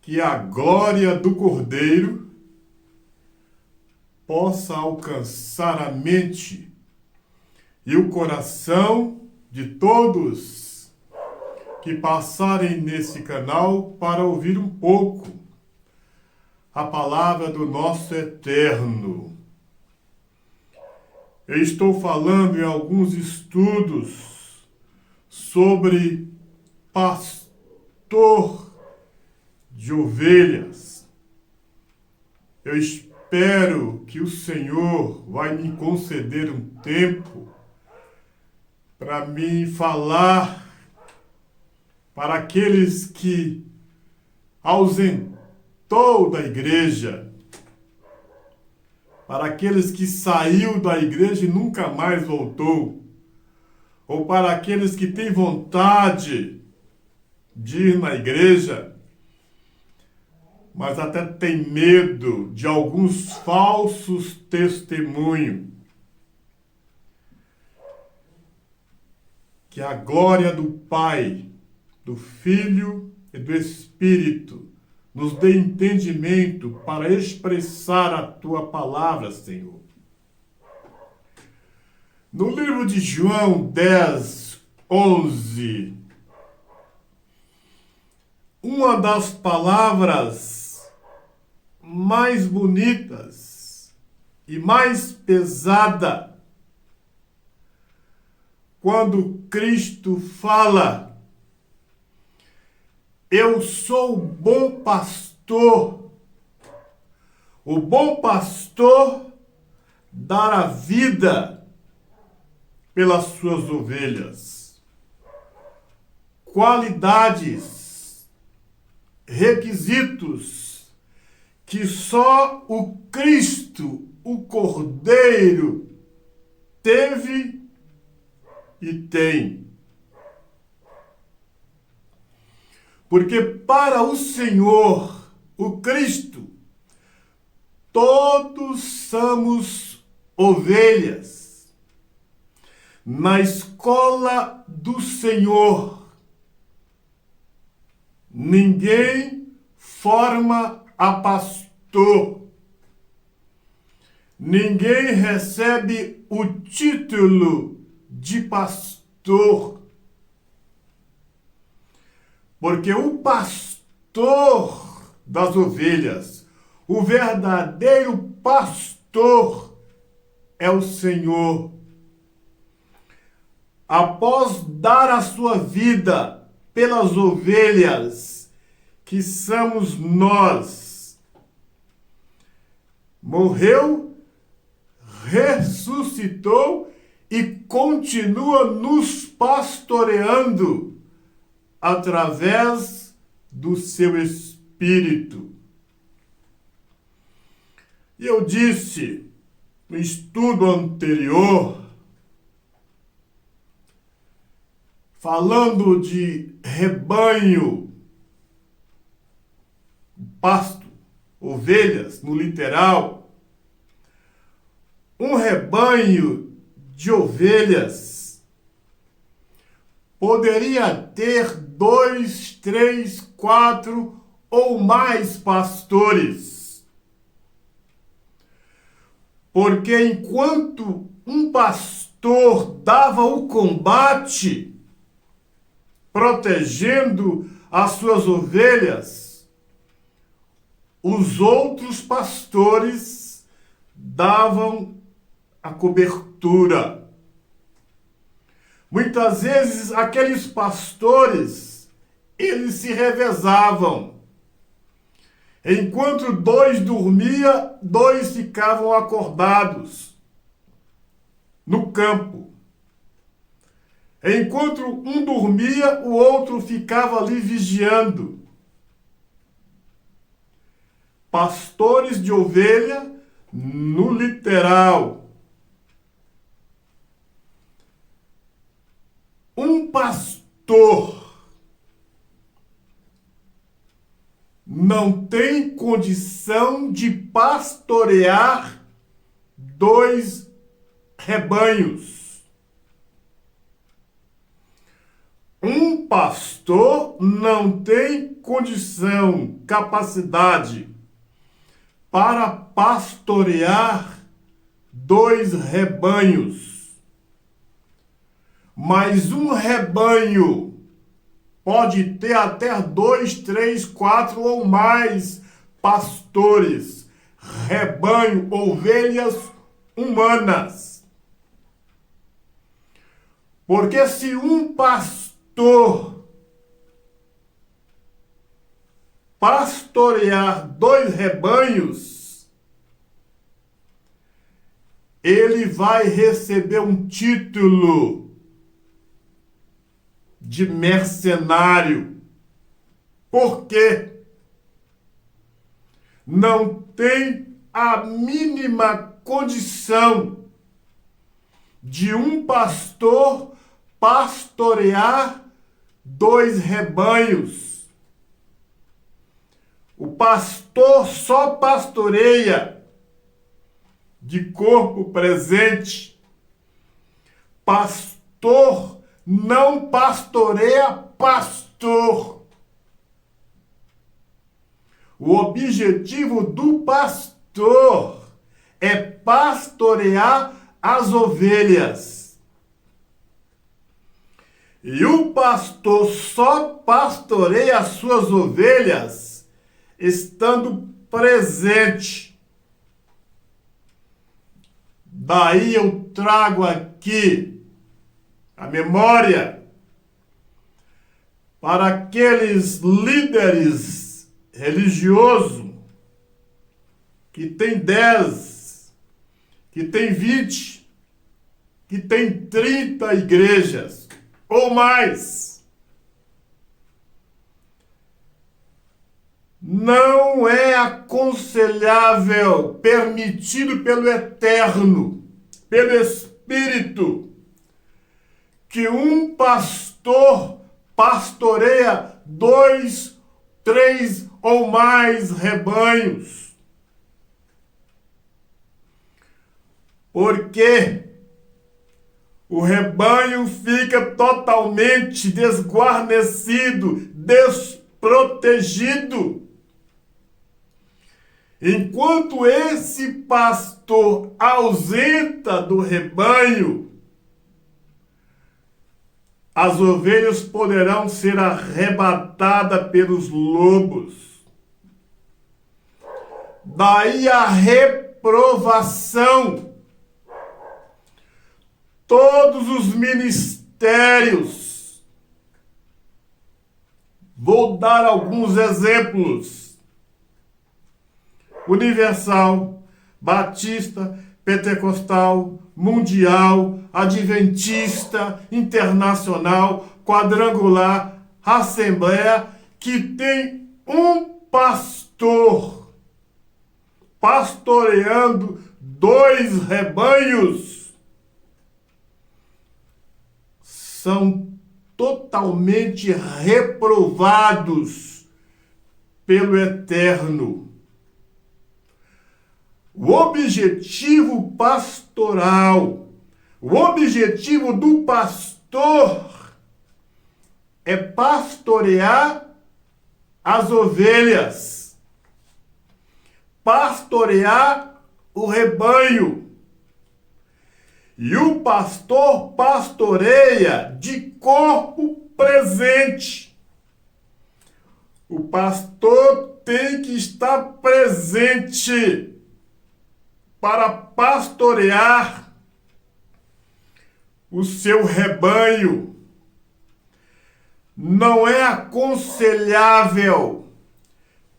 que a glória do Cordeiro possa alcançar a mente e o coração de todos que passarem nesse canal para ouvir um pouco a palavra do nosso Eterno. Eu estou falando em alguns estudos sobre pastor de ovelhas. Eu espero que o Senhor vai me conceder um tempo para me falar para aqueles que ausentou da igreja, para aqueles que saiu da igreja e nunca mais voltou, ou para aqueles que têm vontade de ir na igreja, mas até tem medo de alguns falsos testemunhos. Que a glória do Pai, do Filho e do Espírito nos dê entendimento para expressar a Tua palavra, Senhor. No livro de João 10, 11, uma das palavras mais bonitas e mais pesada, quando Cristo fala: eu sou o bom pastor. O bom pastor dá a vida pelas suas ovelhas. Qualidades, requisitos que só o Cristo, o Cordeiro, teve e tem. Porque para o Senhor, o Cristo, todos somos ovelhas. Na escola do Senhor, ninguém forma a pastor. Ninguém recebe o título de pastor. Porque o pastor das ovelhas, o verdadeiro pastor, é o Senhor. Após dar a sua vida pelas ovelhas, que somos nós, morreu, ressuscitou e continua nos pastoreando através do seu Espírito. E eu disse no estudo anterior, falando de rebanho, pasto, ovelhas, no literal, um rebanho de ovelhas poderia ter 2, 3, 4 ou mais pastores. Porque enquanto um pastor dava o combate, protegendo as suas ovelhas, os outros pastores davam a cobertura. Muitas vezes aqueles pastores, eles se revezavam. Enquanto 2 dormiam, 2 ficavam acordados no campo. Enquanto um dormia, o outro ficava ali vigiando. Pastores de ovelha no literal. Um pastor não tem condição de pastorear 2 rebanhos. Um pastor não tem condição, capacidade para pastorear 2 rebanhos. Mas um rebanho pode ter até 2, 3, 4 ou mais pastores. Rebanho, ovelhas humanas. Porque se um pastor pastorear 2 rebanhos, ele vai receber um título de mercenário. Por quê? Não tem a mínima condição de um pastor pastorear 2 rebanhos. O pastor só pastoreia de corpo presente. Pastor não pastoreia pastor. O objetivo do pastor é pastorear as ovelhas. E o pastor só pastoreia as suas ovelhas estando presente. Daí eu trago aqui a memória para aqueles líderes religiosos que tem 10, que tem 20, que tem 30 igrejas ou mais. Não é aconselhável, permitido pelo Eterno, pelo Espírito, que um pastor pastoreia 2, 3 ou mais rebanhos. Porque o rebanho fica totalmente desguarnecido, desprotegido. Enquanto esse pastor ausenta do rebanho, as ovelhas poderão ser arrebatadas pelos lobos. Daí a reprovação. Todos os ministérios. Vou dar alguns exemplos. Universal, Batista, Pentecostal, Mundial, Adventista, Internacional, Quadrangular, Assembleia, que tem um pastor pastoreando 2 rebanhos, são totalmente reprovados pelo Eterno. O objetivo pastoral, o objetivo do pastor é pastorear as ovelhas, pastorear o rebanho. E o pastor pastoreia de corpo presente. O pastor tem que estar presente para pastorear o seu rebanho. Não é aconselhável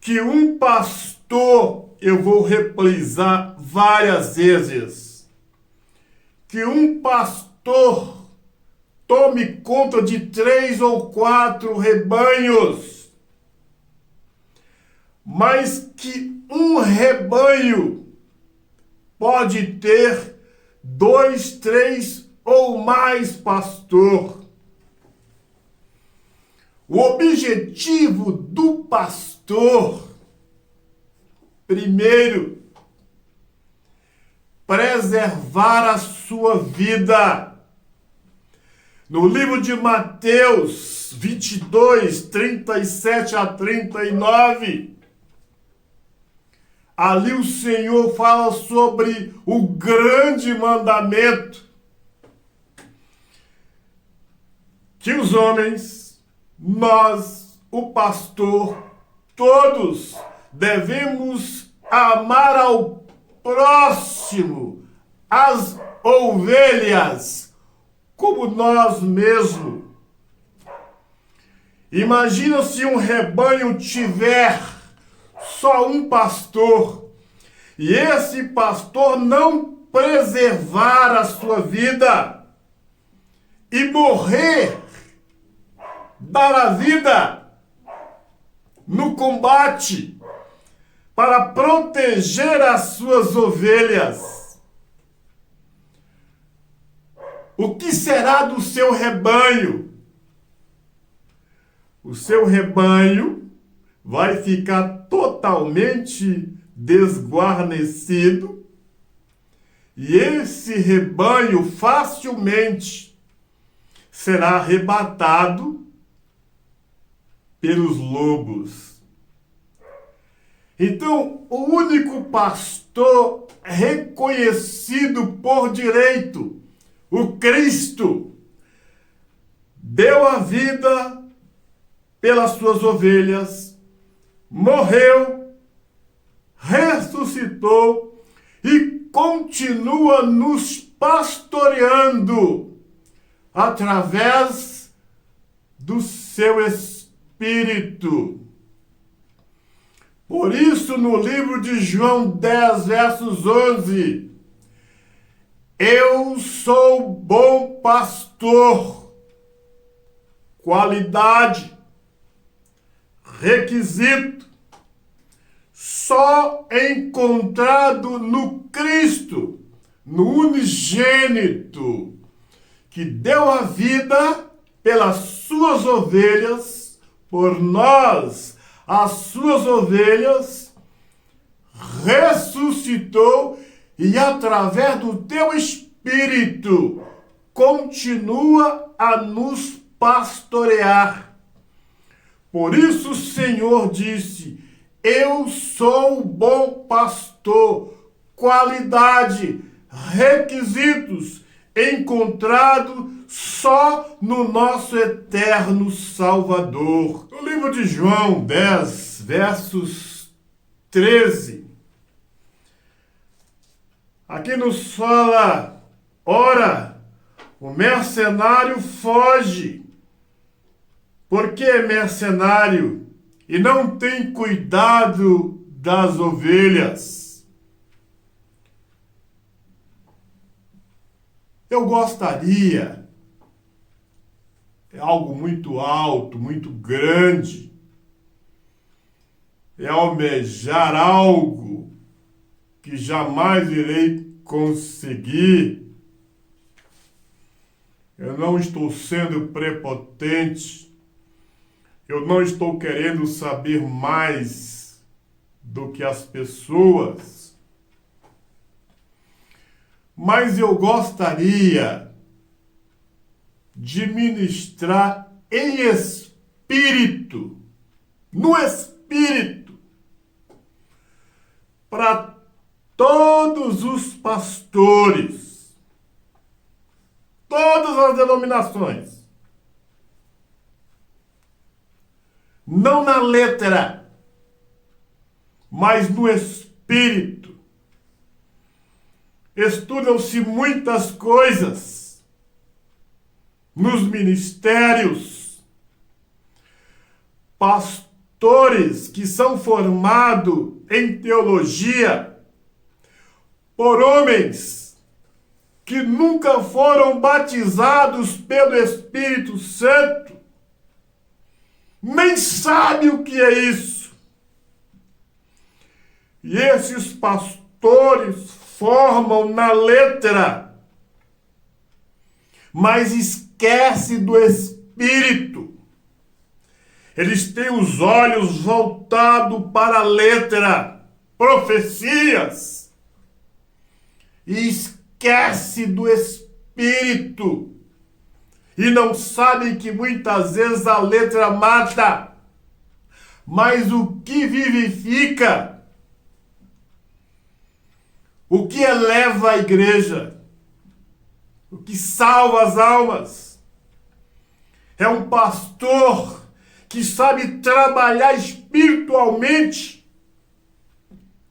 que um pastor, eu vou reprisar várias vezes, que um pastor tome conta de 3 ou 4 rebanhos, mas que um rebanho pode ter 2, 3 ou mais pastor. O objetivo do pastor, primeiro, preservar a sua vida. No livro de Mateus, 22, 37 a 39. Ali o Senhor fala sobre o grande mandamento que os homens, nós, o pastor, todos devemos amar ao próximo, as ovelhas, como nós mesmos. Imagina se um rebanho tiver só um pastor e esse pastor não preservar a sua vida e morrer, dar a vida no combate para proteger as suas ovelhas. O que será do seu rebanho? O seu rebanho vai ficar totalmente desguarnecido e esse rebanho facilmente será arrebatado pelos lobos. Então, o único pastor reconhecido por direito, o Cristo, deu a vida pelas suas ovelhas, morreu, ressuscitou e continua nos pastoreando através do seu Espírito. Por isso, no livro de João 10, versos 11, eu sou bom pastor, qualidade, requisito, só encontrado no Cristo, no unigênito, que deu a vida pelas suas ovelhas, por nós, as suas ovelhas, ressuscitou e através do teu Espírito continua a nos pastorear. Por isso o Senhor disse, eu sou o bom pastor, qualidade, requisitos, encontrado só no nosso eterno Salvador. No livro de João 10, versos 13, aqui nos fala, ora, o mercenário foge, porque é mercenário e não tem cuidado das ovelhas. Eu gostaria, é algo muito alto, muito grande, é almejar algo que jamais irei conseguir. Eu não estou sendo prepotente, eu não estou querendo saber mais do que as pessoas, mas eu gostaria de ministrar em espírito, no espírito, para todos os pastores, todas as denominações, não na letra, mas no espírito. Estudam-se muitas coisas nos ministérios. Pastores que são formados em teologia por homens que nunca foram batizados pelo Espírito Santo, nem sabe o que é isso. E esses pastores formam na letra, mas esquece do espírito. Eles têm os olhos voltados para a letra, profecias, e esquece do espírito. e não sabem que muitas vezes a letra mata, mas o que vivifica, o que eleva a igreja, o que salva as almas, é um pastor que sabe trabalhar espiritualmente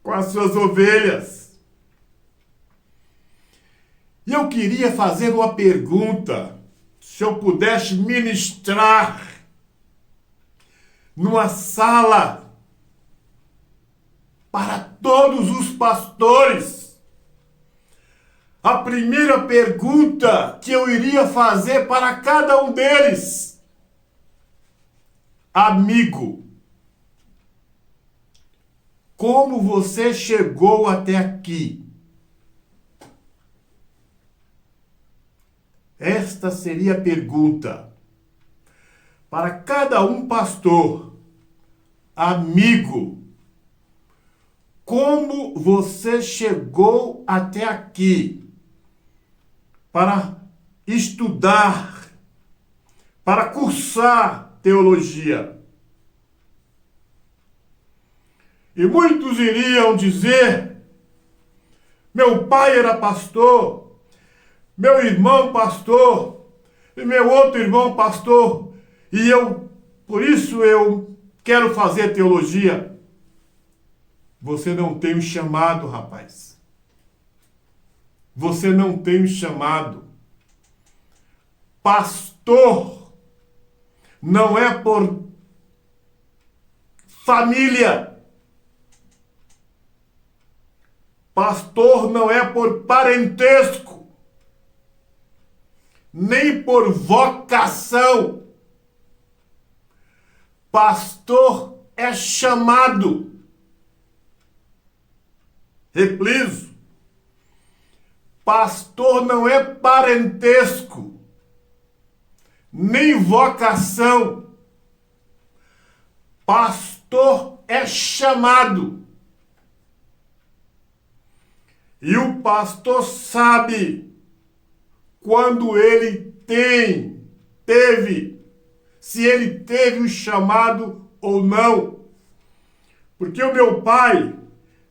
com as suas ovelhas. E eu queria fazer uma pergunta, se eu pudesse ministrar numa sala para todos os pastores. A primeira pergunta que eu iria fazer para cada um deles: amigo, como você chegou até aqui? Esta seria a pergunta para cada um pastor. Amigo, como você chegou até aqui para estudar, para cursar teologia? E muitos iriam dizer: meu pai era pastor, meu irmão pastor, e meu outro irmão pastor, e por isso eu quero fazer teologia. Você não tem um chamado, rapaz. Você não tem um chamado. Pastor não é por família. Pastor não é por parentesco, nem por vocação. Pastor é chamado. Repliso. Pastor não é parentesco, nem vocação. Pastor é chamado. E o pastor sabe quando ele se ele teve o chamado ou não. Porque o meu pai,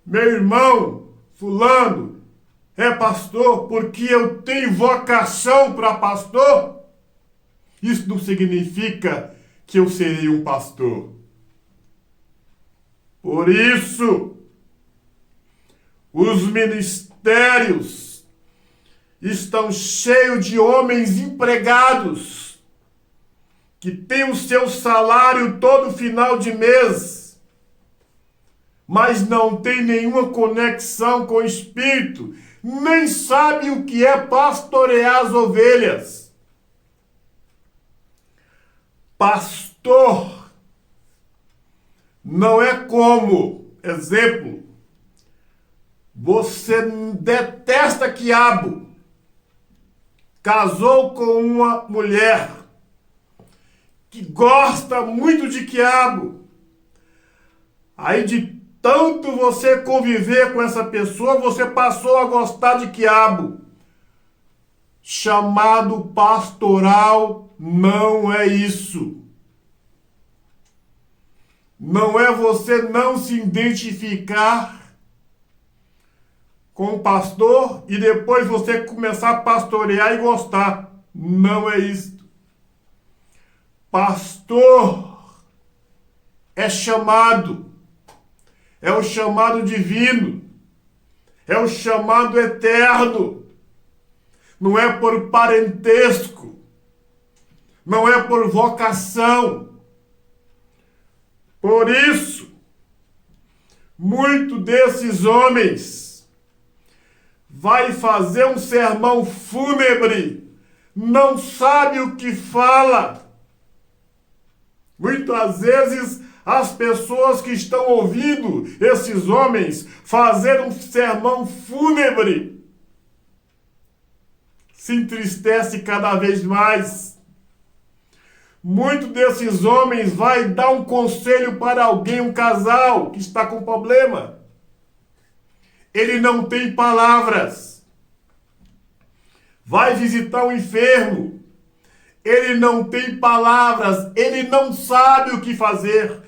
meu irmão, fulano, é pastor porque eu tenho vocação para pastor? Isso não significa que eu serei um pastor. Por isso, os ministérios estão cheios de homens empregados que têm o seu salário todo final de mês, mas não tem nenhuma conexão com o Espírito, nem sabe o que é pastorear as ovelhas. Pastor não é como, exemplo, você detesta quiabo, casou com uma mulher que gosta muito de quiabo, aí de tanto você conviver com essa pessoa, você passou a gostar de quiabo. Chamado pastoral não é isso. Não é você não se identificar com o pastor e depois você começar a pastorear e gostar. Não é isso. Pastor é chamado. É o chamado divino. É o chamado eterno. Não é por parentesco. Não é por vocação. Por isso, muitos desses homens vai fazer um sermão fúnebre, não sabe o que fala. Muitas vezes as pessoas que estão ouvindo esses homens fazer um sermão fúnebre se entristece cada vez mais. Muitos desses homens vai dar um conselho para alguém, um casal que está com problema. Ele não tem palavras. Vai visitar um enfermo. ele não tem palavras, ele não sabe o que fazer.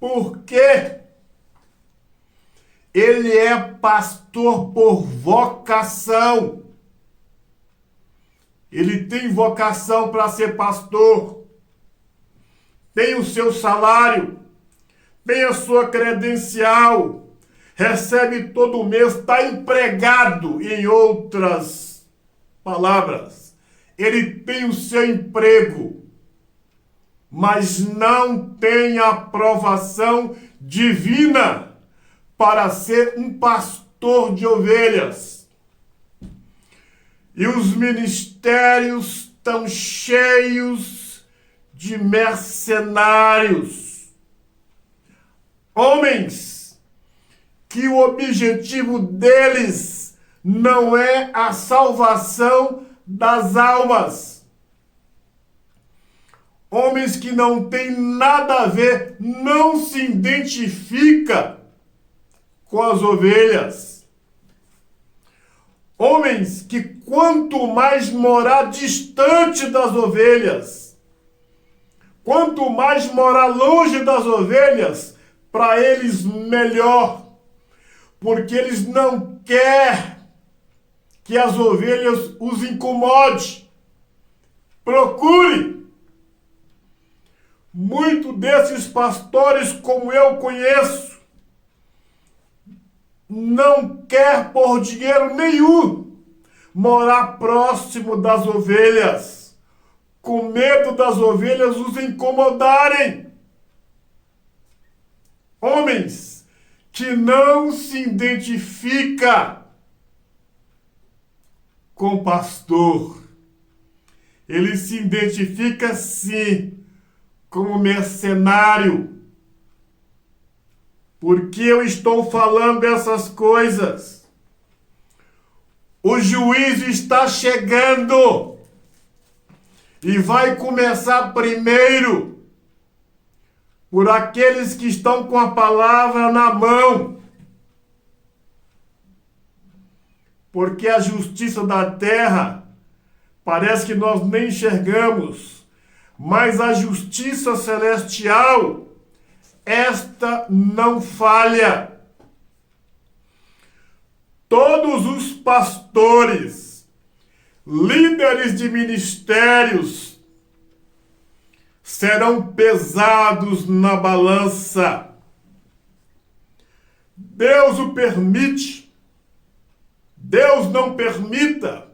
Por quê? Ele é pastor por vocação. Ele tem vocação para ser pastor. Tem o seu salário, tem a sua credencial, recebe todo mês, está empregado, em outras palavras. Ele tem o seu emprego, mas não tem aprovação divina para ser um pastor de ovelhas. E os ministérios estão cheios de mercenários. Homens que o objetivo deles não é a salvação das almas. Homens que não têm nada a ver, não se identifica com as ovelhas. Homens que quanto mais morar distante das ovelhas, quanto mais morar longe das ovelhas, para eles melhor, porque eles não querem que as ovelhas os incomode. Procure. Muitos desses pastores, como eu conheço, não quer por dinheiro nenhum morar próximo das ovelhas, com medo das ovelhas os incomodarem. Homens que não se identificam com o pastor. Ele se identifica sim como mercenário. Por que eu estou falando essas coisas? O juízo está chegando e vai começar primeiro por aqueles que estão com a palavra na mão. Porque a justiça da terra parece que nós nem enxergamos, mas a justiça celestial, esta não falha. Todos os pastores, líderes de ministérios, serão pesados na balança. Deus o permite. Deus não permita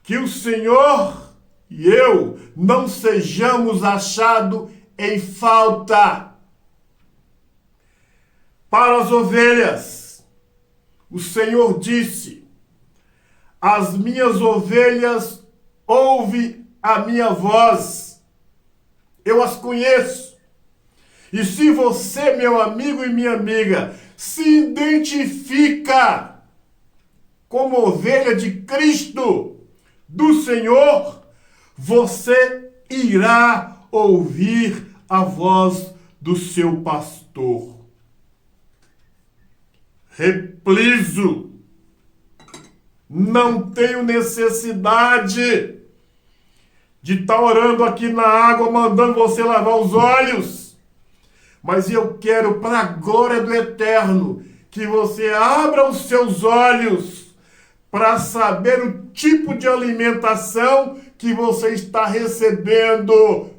que o Senhor e eu não sejamos achados em falta. Para as ovelhas, o Senhor disse: as minhas ovelhas ouvem a minha voz, eu as conheço. E se você, meu amigo e minha amiga, se identifica como ovelha de Cristo, do Senhor, você irá ouvir a voz do seu pastor. Repliso, não tenho necessidade de estar orando aqui na água, mandando você lavar os olhos, mas eu quero, para a glória do Eterno, que você abra os seus olhos para saber o tipo de alimentação que você está recebendo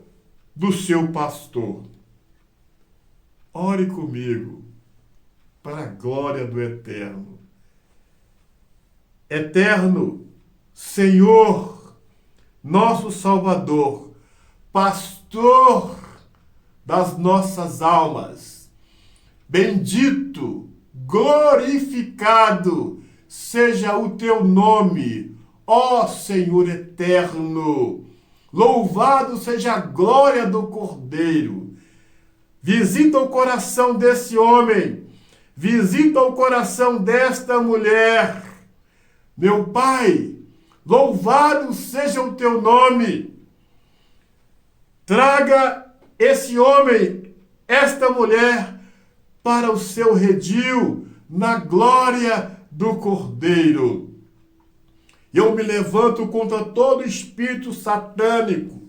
do seu pastor. Ore comigo, para a glória do Eterno. Eterno, Senhor, nosso Salvador, pastor das nossas almas, bendito, glorificado seja o teu nome, ó Senhor eterno. Louvado seja a glória do Cordeiro. Visita o coração desse homem. Visita o coração desta mulher. Meu Pai, louvado seja o teu nome. Traga esse homem, esta mulher, para o seu redil, na glória do Cordeiro. Eu me levanto contra todo espírito satânico,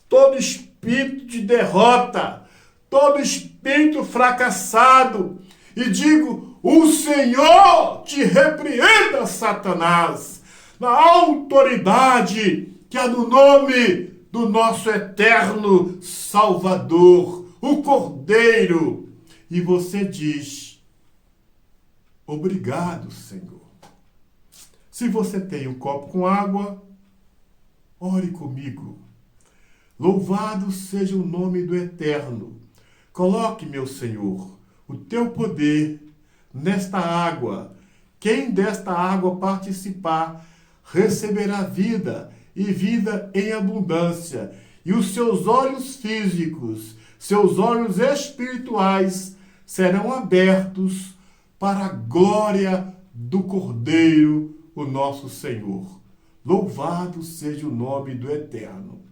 todo espírito de derrota, todo espírito fracassado, e digo: o Senhor te repreenda, Satanás, na autoridade que há no nome do nosso eterno Salvador, o Cordeiro. E você diz: obrigado, Senhor. Se você tem um copo com água, ore comigo. Louvado seja o nome do Eterno. Coloque, meu Senhor, o teu poder nesta água. Quem desta água participar receberá vida e vida em abundância. E os seus olhos físicos, seus olhos espirituais serão abertos para a glória do Cordeiro, o nosso Senhor. Louvado seja o nome do Eterno.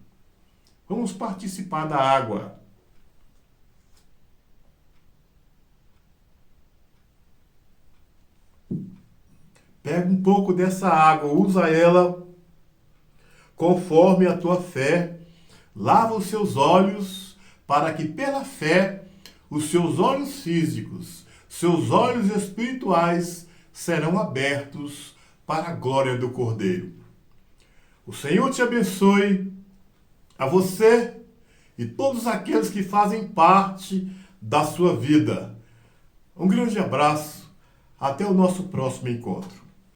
Vamos participar da água. Pega um pouco dessa água, usa ela conforme a tua fé. Lava os seus olhos, para que pela fé os seus olhos físicos, seus olhos espirituais serão abertos para a glória do Cordeiro. O Senhor te abençoe, a você e todos aqueles que fazem parte da sua vida. Um grande abraço, até o nosso próximo encontro.